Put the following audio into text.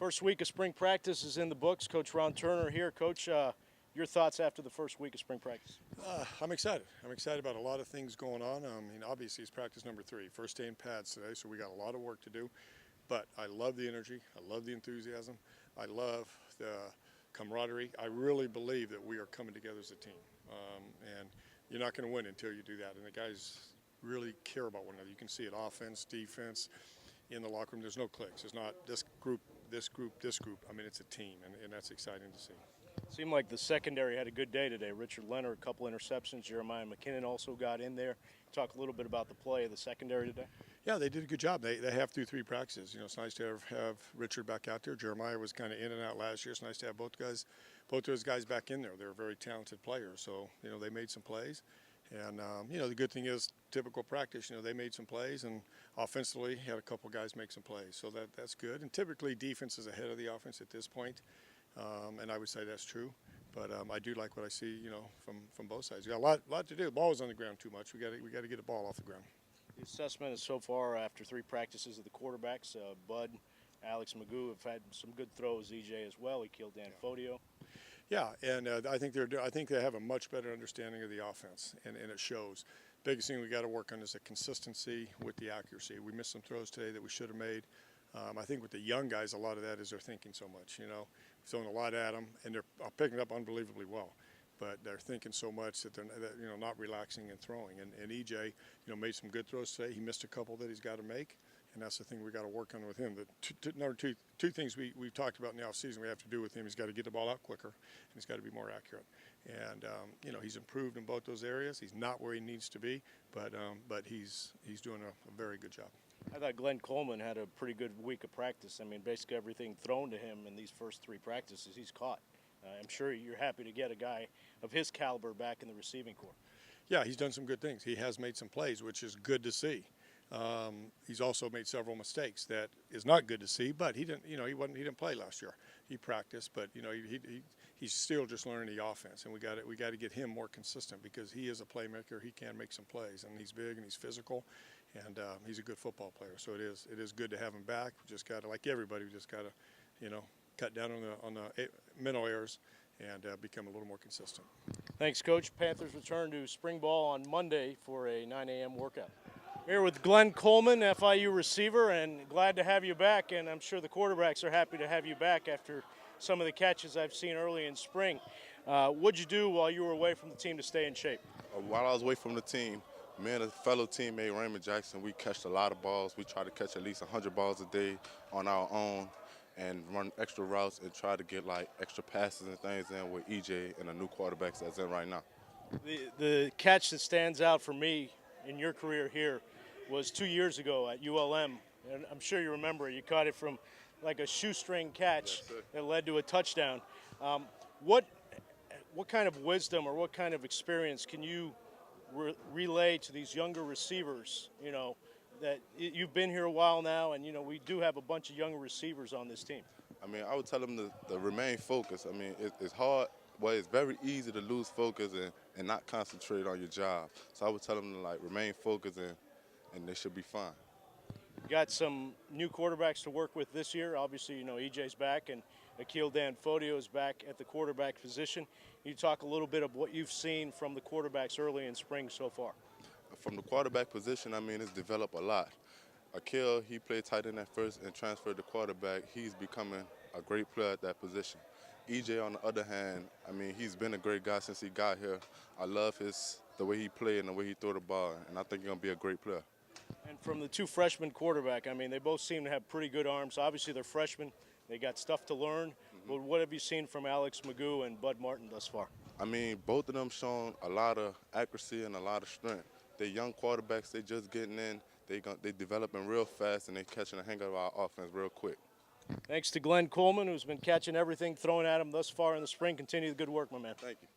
First week of spring practice is in the books. Coach Ron Turner here. Coach, your thoughts after the first week of spring practice? I'm excited. I'm excited about a lot of things going on. Obviously, it's practice number 3. First day in pads today, so we got a lot of work to do. But I love the energy. I love the enthusiasm. I love the camaraderie. I really believe that we are coming together as a team. And you're not going to win until you do that. And the guys really care about one another. You can see it, offense, defense, in the locker room. There's no cliques. There's not this group, this group, this group. I mean, it's a team, and that's exciting to see. Seemed like the secondary had a good day today. Richard Leonard, a couple interceptions. Jeremiah McKinnon also got in there. Talk a little bit about the play of the secondary today. Yeah, they did a good job. They have through 3 practices. You know, it's nice to have Richard back out there. Jeremiah was kind of in and out last year. It's nice to have both those guys back in there. They're very talented players. So, you know, they made some plays. And, you know, the good thing is, typical practice, you know, they made some plays, and offensively had a couple guys make some plays. So that's good. And typically defense is ahead of the offense at this point. And I would say that's true. But I do like what I see, you know, from both sides. We got a lot to do. The ball is on the ground too much. We got to get the ball off the ground. The assessment is so far after 3 practices of the quarterbacks. Bud, Alex Magoo have had some good throws. EJ as well. He killed Dan Fodio. Yeah, and I think they have a much better understanding of the offense, and it shows. Biggest thing we got to work on is the consistency with the accuracy. We missed some throws today that we should have made. I think with the young guys, a lot of that is they're thinking so much. You know, throwing a lot at them, and they're picking up unbelievably well. But they're thinking so much that they're not relaxing and throwing. And EJ, you know, made some good throws today. He missed a couple that he's got to make, and that's the thing we got to work on with him. The two things we've talked about in the offseason we have to do with him. He's got to get the ball out quicker, and he's got to be more accurate. And you know, he's improved in both those areas. He's not where he needs to be, but he's doing a very good job. I thought Glenn Coleman had a pretty good week of practice. I mean, basically everything thrown to him in these first 3 practices he's caught. I'm sure you're happy to get a guy of his caliber back in the receiving corps. Yeah, he's done some good things. He has made some plays, which is good to see. He's also made several mistakes that is not good to see. But he didn't play last year. He practiced, but you know he's still just learning the offense, and we got to get him more consistent because he is a playmaker. He can make some plays, and he's big and he's physical, and he's a good football player. So it is good to have him back. We just got to, like everybody, we just got to, you know, cut down on the mental errors and become a little more consistent. Thanks, Coach. Panthers return to spring ball on Monday for a 9 a.m. workout. Here with Glenn Coleman, FIU receiver, and glad to have you back, and I'm sure the quarterbacks are happy to have you back after some of the catches I've seen early in spring. What'd you do while you were away from the team to stay in shape? While I was away from the team, me and a fellow teammate, Raymond Jackson, we catched a lot of balls. We try to catch at least 100 balls a day on our own and run extra routes and try to get like extra passes and things in with EJ and the new quarterbacks that's in right now. The catch that stands out for me in your career here was 2 years ago at ULM, and I'm sure you remember it. You caught it from like a shoestring catch that led to a touchdown. What kind of wisdom or what kind of experience can you relay to these younger receivers, you know, that you've been here a while now, and, you know, we do have a bunch of younger receivers on this team? I mean, I would tell them to remain focused. I mean, it's hard. Well, it's very easy to lose focus and not concentrate on your job. So I would tell them to, like, remain focused, and they should be fine. You got some new quarterbacks to work with this year. Obviously, you know, EJ's back, and Akil Dan Fodio is back at the quarterback position. Can you talk a little bit of what you've seen from the quarterbacks early in spring so far? From the quarterback position, I mean, it's developed a lot. Akil, he played tight end at first and transferred to quarterback. He's becoming a great player at that position. EJ, on the other hand, I mean, he's been a great guy since he got here. I love the way he played and the way he threw the ball, and I think he's going to be a great player. And from the 2 freshman quarterback, I mean, they both seem to have pretty good arms. Obviously, they're freshmen. They got stuff to learn. But what have you seen from Alex Magoo and Bud Martin thus far? I mean, both of them shown a lot of accuracy and a lot of strength. They're young quarterbacks. They just getting in. They developing real fast, and they catching the hang of our offense real quick. Thanks to Glenn Coleman, who's been catching everything thrown at him thus far in the spring. Continue the good work, my man. Thank you.